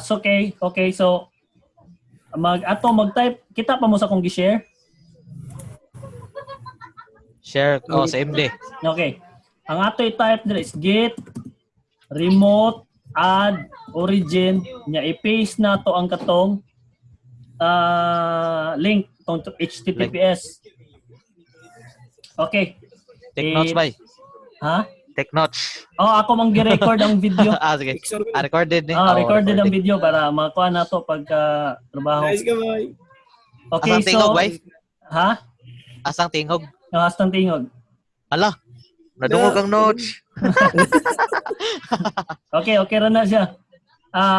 So okay, so mag-type kita pa mo sa akong gi-share. Share sa MD. Okay. Ang ato i-type dito is get remote add origin nya i-paste na to ang katong link tong HTTPS. Okay. Take notes bay. Ha? Take notes. Ako mang gi-record ang video. Sige. Recorded ni. Recorded ang video para makuha na to pagka trabaho. Nice ka, boy. Okay, Asang tingog, bay? Ha? Asang tingog. Asang tingog. Ala. Nadungog ang notes. Okay ra na siya.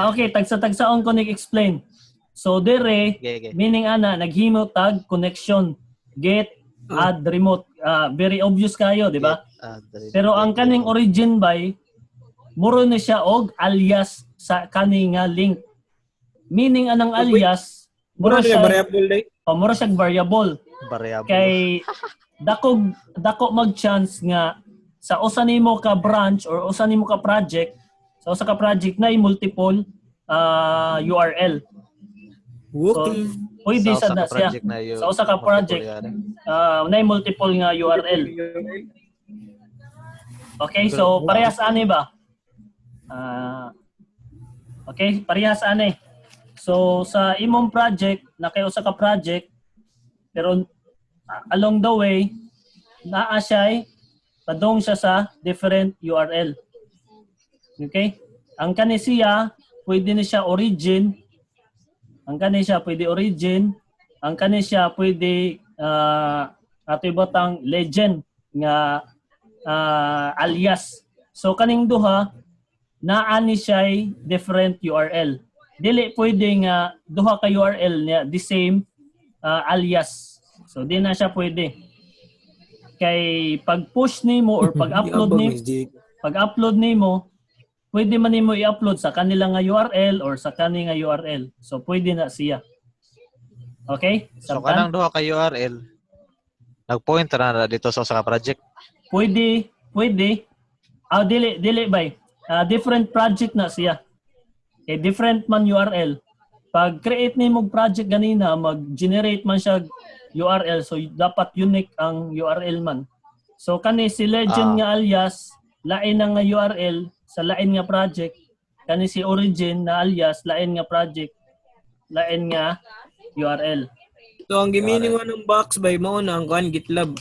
Okay, tagsa-tagsaon ko explain. So dire, meaning ana naghimo tag connection, get, add, remote. Very obvious kayo, di ba? Pero ang kaning origin by muro na siya og alias sa kaning link. Meaning anang alias, muro siya variable day. Muro siya variable. Kay dako mag-chance nga sa usa nimo ka branch or usa nimo ka project, sa usa ka project na multiple URL. So, pwede sa siya. Sa usa ka project na multiple nga URL. Okay, so parehas ani ba? Okay, parehas ani. So sa imong project, na kay usa ka project, pero along the way naa siya padong siya sa different URL. Okay? Ang kani siya pwede ni siya origin. Ang kani siya pwede origin. Ang kani siya pwede ato ibutang legend nga alias. So kaning duha naa ni siya different URL. Dili pwede nga duha ka URL niya the same alias. So di na siya pwede. Kay pag-push nimo or pag-upload nimo, pwede man nimo i-upload sa kanila nga URL or sa kani nga URL. So pwede na siya. Okay? So kanang duha ka URL nag-point na dito sa usa ka project. Pwede. Dili bay. Different project na siya. Okay, different man URL. Pag create nimo project ganina, mag-generate man siya URL, so dapat unique ang URL man. So kani si legend nga alias lain na nga URL sa lain nga project, kani si origin na alias lain nga project, lain nga URL. So ang gimining ng box by mo na ang kuan GitLab.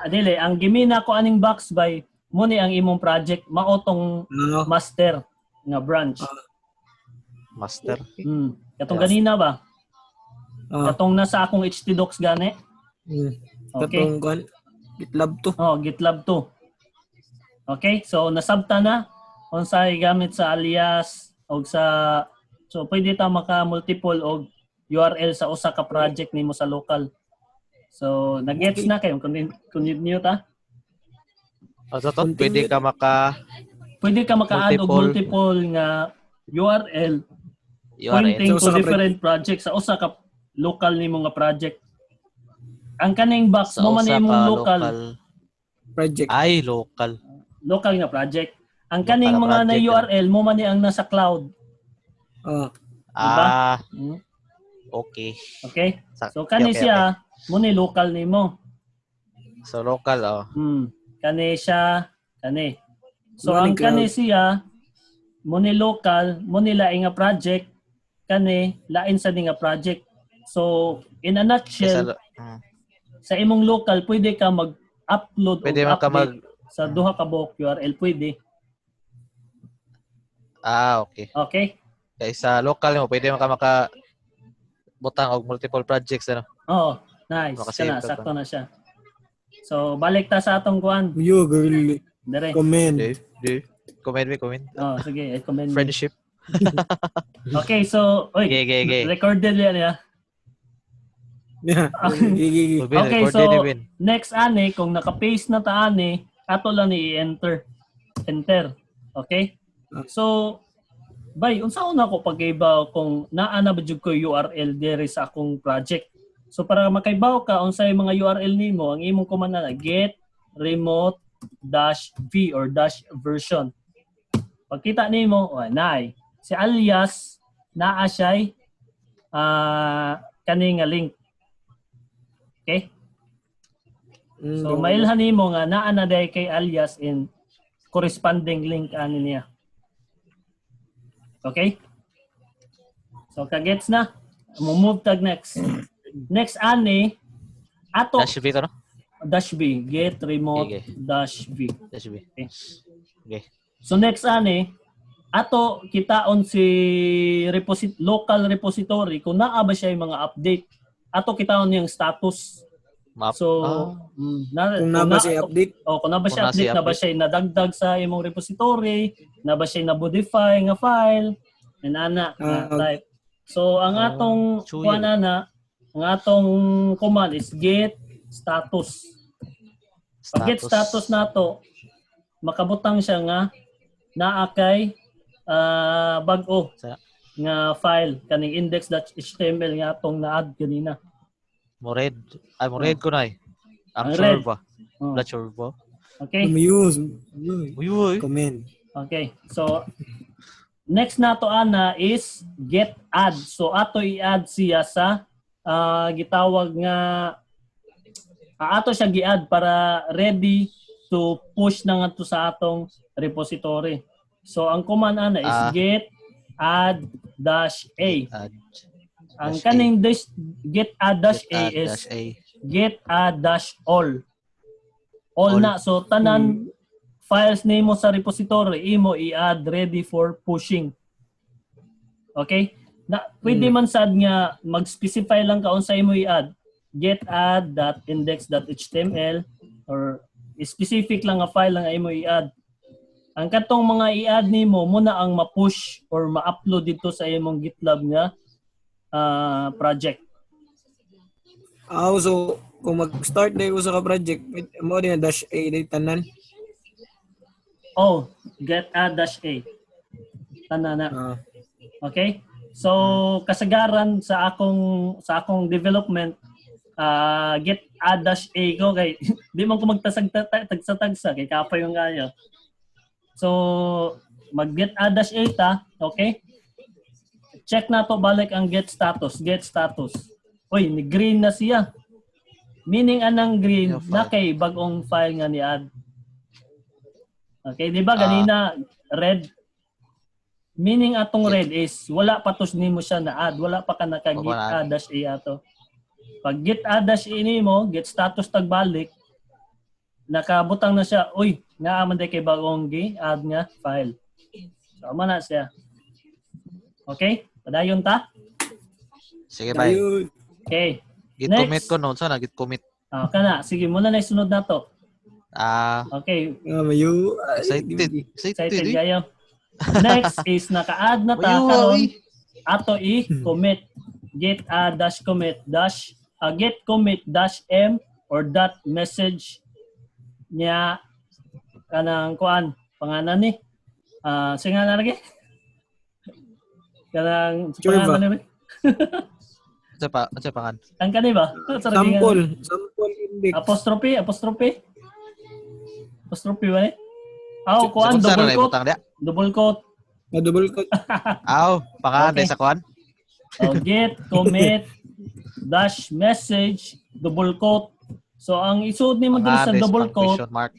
Dili, ang gimina ko aning box by mo ni ang imong project mao tong master nga branch. Master. Katong ganina ba? Katong nasa akong htdocs gani. Okay. Katong kuan GitLab to. GitLab to. Okay, so nasabta na unsay gamit sa alias og sa so pwede ta maka multiple og URL sa usa ka project nimo sa local. So nag-gets na kayo continue ta. Pwede ka maka-add og multiple nga URL pointing to different projects sa usa ka local nimo nga project. Ang kaning box mo man imong local project. Ay, local nga project. Ang kaning mga na URL mo man ang nasa cloud. Diba? Okay. So kani siya mo ni local nimo. So local Kani siya kani. So ang kani siya mo ni local, mo ni laing nga project, kani lain sa nga project. So in a nutshell, sa imong local pwede ka mag-upload o update sa duha ka buok URL pwede. Okay. Okay. Kaya sa local mo pwede maka butang og multiple projects Nice. Kana sakto na siya. So balik ta sa atong kuan. Yo girl. Dire. Comment. Comment. Sige, comment. Friendship. Okay, so recorded yan ya. Okay, so next ani kung naka-paste na ta ani, ato lang ni enter. Okay? So bay unsa una ko pag-ibaw kung naa na ba jud ko URL dire sa akong project. So para makaibaw ka unsay mga URL nimo, ang imong command na get remote -v or -version. Pagkita nimo, nay. si alias naa siya'y kani nga link. Okay? So mailhan nimo nga naa na day kay alias in corresponding link ani niya. Okay? So kagets na. Move tag next. Next ani ato Dash B to, no? dash B, get remote Okay. dash B. Dash B. Okay. Okay. So next ani ato kitaon si local repository kung naa ba siya yung mga update. Ato kitaon yung status. Map. So Kung na ba siya update? kung na ba siya Kung na update, siya na ba siya nadagdag sa imong repository, na ba siya na-modify nga file, ana type. So ang atong suyo. kuan ana, ang atong command is get status. Pag get status nato, makabutang siya nga naa kay bag-o nga file kaning index.html nga atong na-add kanina. Mored. Ay, mored ko na eh. Ang Ang sure red. ba? Oh. Not sure ba? Okay? Use. Uy, uy. Comment. Okay. So next nato ana is get add. So ato i-add siya sa gitawag nga ato siya gi-add para ready to push na nga to sa atong repository. So ang command ana is get add dash a. Add. Ang dash kaning get add dash a Add is dash A. get add dash all. All na. So tanan files nimo sa repository imo i-add ready for pushing. Okay? Na pwede man sad nga mag-specify lang ka unsa imo i-add. Get add.index.html or specific lang nga file lang imo i-add. Ang katong mga i-add nimo muna ang ma-push or ma-upload dito sa imong GitLab nga project. So kung mag-start na ko sa project, mo din na dash A day tanan. Oh, get add dash A. Tana na. Okay? So kasagaran sa akong development get add dash A ko kay di man ko magtasag-tagsa kay kapoy yung ayo. So mag get add dash A ta, okay? Check na to balik ang get status. Oy, ni green na siya. Meaning anang green na kay bagong file nga ni add. Okay, di ba ganina red? Meaning atong red is wala pa tos nimo siya na add, wala pa ka naka get add dash A ato. Pag get add dash A nimo, get status tagbalik, nakabutang na siya, uy, nga man day kay bagong gi-add nga file. So man na siya. Okay? Padayon ta? Sige, bye. Okay. Git Next. commit ko noon. Sana git commit. Kana, sige muna na isunod na to. Okay. Mayu. Excited. Kayo. Next is naka-add na ta karon ato i-commit. Get dash commit dash get commit dash m or dot message niya kanang kuan pangalan ni singa na lagi kanang pangalan ni Ano pangan? ang kani ba Sample index. apostrophe ba ni kuan double quote Double quote. Pangan Okay. sa kuan? get commit dash message double quote. So ang isud nimo diri sa double quote, Mark,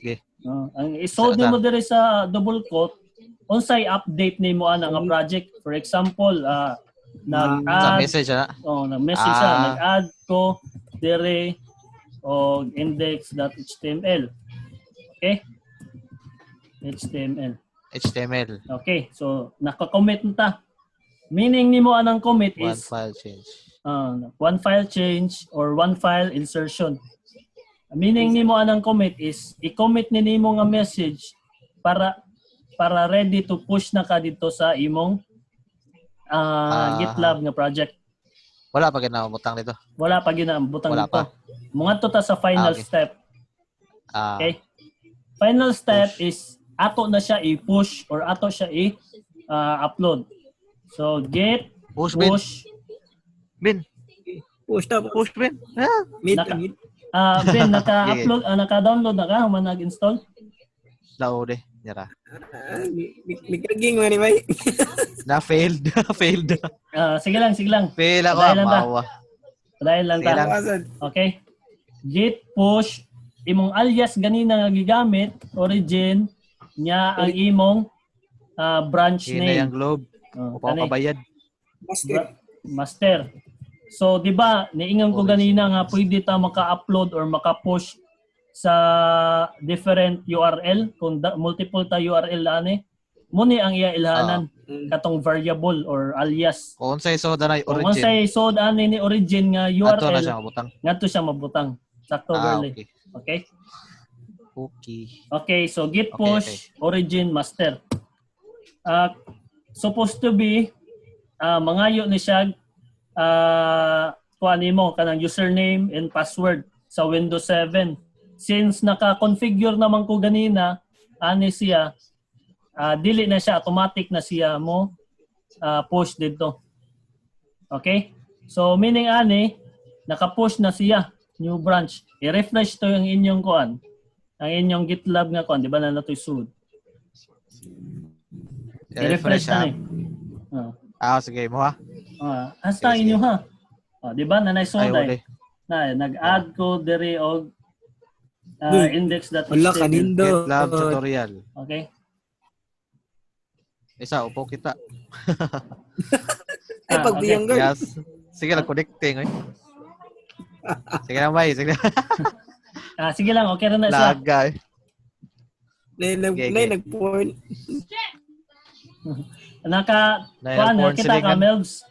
ang isud nimo diri sa double quote, unsay update nimo ana nga project. For example, sa nag-add message na. nag-message siya, nag-add ko diri og index.html. Okay? HTML. Okay, so naka-commit na ta. Meaning nimo anang commit One is file change. one file change or one file insertion. Meaning nimo anang commit is i-commit ni nimo nga message para ready to push na ka dito sa imong GitLab nga project. Wala pa ginamutang dito. Wala pa ginambutang Wala dito. pa. Mga ta sa final Okay. step. Ah, Okay? Final step is ato na siya i-push or ato siya i-upload. So get push, bin. Bin. Push tab. Push, bin. Meet. Ben, naka-upload, naka-download na ka? Human nag-install? Lao de. niya ra. Nagkaging man ni bay. Na failed. failed. Sige lang, sige lang. Fail ako, Padayon lang ta. mawa. Padayon lang Sige ta. lang. Asan? Okay? Git push imong alias ganina nga gigamit, origin nya ang imong branch Kina name. yung globe. Upaw Kani, kabayad. Master. master. So, di ba, niingon ko ganina nga pwede ta maka-upload or maka-push sa different URL kung multiple ta URL ani. Muni ang iya ilhanan katong variable or alias. Kung unsay soda na Kung origin. unsay sod ani ni origin nga Ato na URL, siya mabutang. ngadto siya mabutang. Sakto girly. Okay. Okay? Okay. Okay, so git Okay, push origin master. Supposed to be mangayo ni siya kuan nimo kanang username and password sa Windows 7. Since naka-configure naman ko ganina ani siya dili na siya automatic na siya mo push dito. Okay? So meaning ani naka-push na siya new branch. I-refresh to yung inyong kuan. Ang inyong GitLab nga kuan, di ba na natoy sud. I-refresh na ni. Sige mo ha. Hasta Sige, inyo ha. Di ba na naisod Ay, ay. Na nag-add ko diri og index.html. Wala kanindo. GitLab tutorial. Okay? Isa, upo kita. Ay, pagbiyang girl. Yes. Sige lang, connecting. Sige lang, bay. Sige lang. Sige lang, okay rin na siya. Laga. Nag-point. Kuan kita ka, Melbs.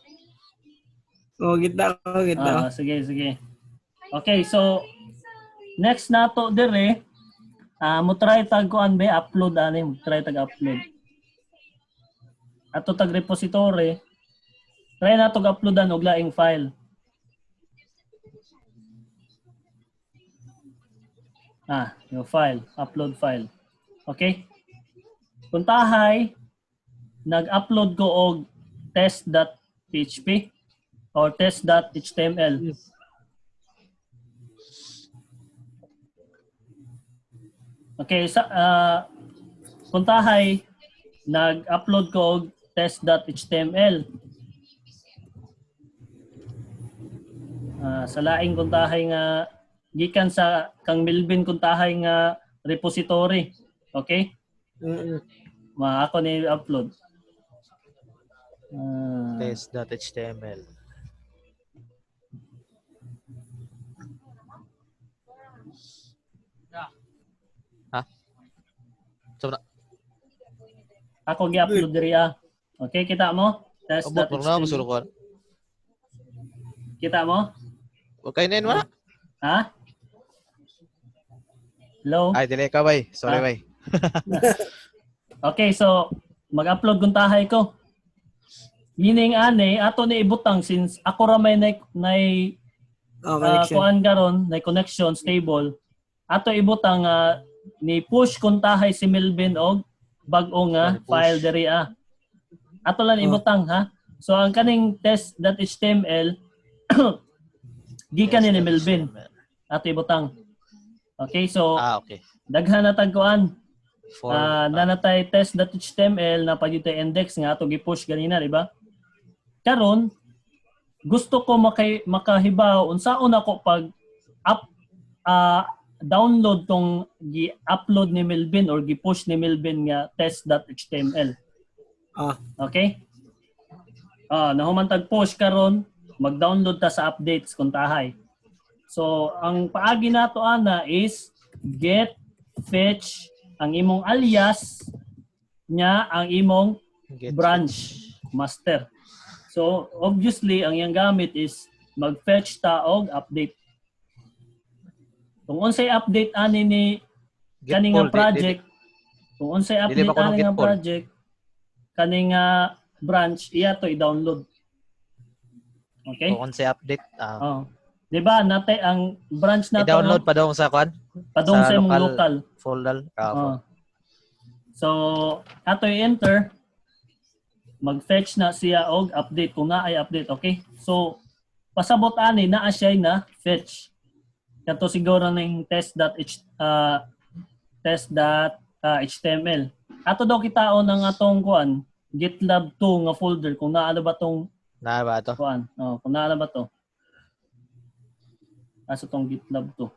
Kita ko. Sige, sige. Okay, so next nato dire mo try tag kuan be upload ani, mo try tag upload. Ato tag repository. Try nato uploadan og laing file. Yung file, upload file. Okay? Puntahay, nag-upload ko og test.php or test.html. Okay, puntahay, nag-upload ko og test.html. Sa laing puntahay nga gikan sa kang Melvin kuntahay nga repository. Okay? Ako ni upload. Test.html. Ha? So na. Ako gi-upload diri Okay, kita mo? Test.html. Kita mo? Okay na yun, wala? Ha? Hello? Ay, delay ka, bay. Sorry, bay. Okay, so mag-upload kung tahay ko. Meaning ane, ato ni ibutang since ako ra may kuan garon, na connection stable. Ato ibutang ni push kung tahay si Melvin og bag-o nga file diri Ato lang ibutang ha. So ang kaning test.html gikan ni Melvin. Ato ibutang. Okay, so Okay. daghan na tagkuan. Nanatay test.html na pagito index nga ato gi-push ganina, di ba? Karon gusto ko makahibaw unsaon ako pag download tong gi-upload ni Melvin or gi-push ni Melvin nga test.html. Okay? Nahuman tag push karon, mag-download ta sa updates kung tahay. So, ang paagi nato ana is get fetch ang imong alias nya ang imong branch master. So, obviously ang iyang gamit is mag-fetch ta og update. Kung unsay update ani ni kaning nga project, kung unsay update ani nga project, kaning nga branch iya to i-download. Okay? Kung unsay update, Di ba nate ang branch na i-download pa daw sa kwan? Padong sa imong local folder. So, ato i-enter, mag-fetch na siya og update kung na ay update, okay? So, pasabot ani naa siya na fetch. Kato siguro ning test.html. ato daw kitaon ng atong kuan GitLab 2 nga folder kung naa ba tong Na ba to? kuan. Oh, kung naa ba to. Asa tong GitLab 2.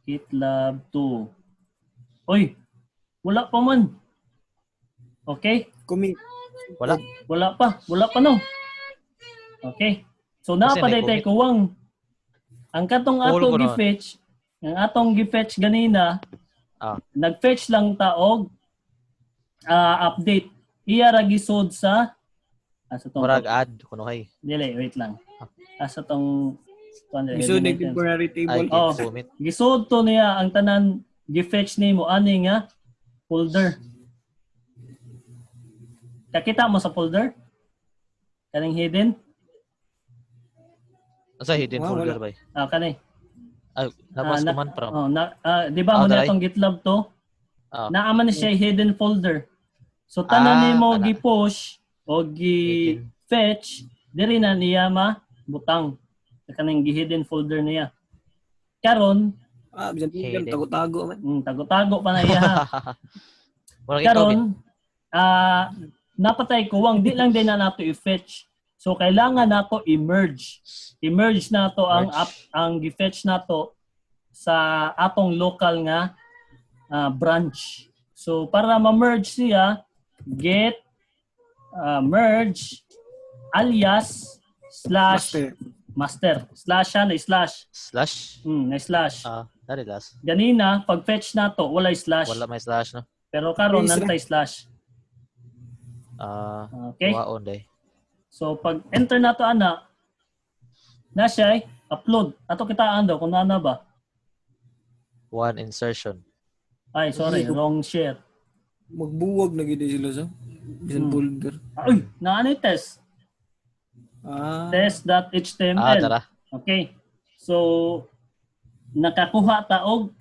GitLab 2. Oy, wala pa man. Okay? Commit. Wala. Wala pa no. Okay. So naa Kasi pa may day kuwang ang katong Full ato ko na. gi-fetch, ang atong gi-fetch ganina, Ah, nag-fetch lang ta og update. Iya ra gisod sa asa tong murag ad kuno kay. dili, wait lang. Asa tong Gusto ng temporary Ay, table. Oh. commit. gisod to niya ang tanan gi-fetch nimo ani nga folder. Kakita mo sa folder? Kaning hidden? Asa hidden Wala. folder ba? Kani. Ay, nabas ko man from. Oh, di ba mo Ah, na daray. itong GitLab to? Ah, Naaman na siya hidden folder. So tanan nimo kana. gi-push o gi-fetch diri na niya butang sa kanang gi-hidden folder niya. Karon, Bisan Hidden. tago-tago man. tago-tago pa na iya ha. Murag ikaw bin. Karon, napatay ko wang di lang din na nato i-fetch. So kailangan nato i-merge. I-merge nato ang Merge. ang gi-fetch nato sa atong local nga branch. So para ma-merge siya, get merge alias slash master. Slash na slash. Slash. Na slash. Ah, dari last. Ganina pag fetch nato walay slash. Wala may slash no. Pero karon Please, nantay slash. Okay? Waon day. So pag enter nato ana na siya upload. Ato kitaan daw kung na ba. One insertion. Ay, sorry, wrong share. Magbuwag na gid sila sa bisan folder. Ay, naano yung test? Test.html. Tara. Okay. So nakakuha ta og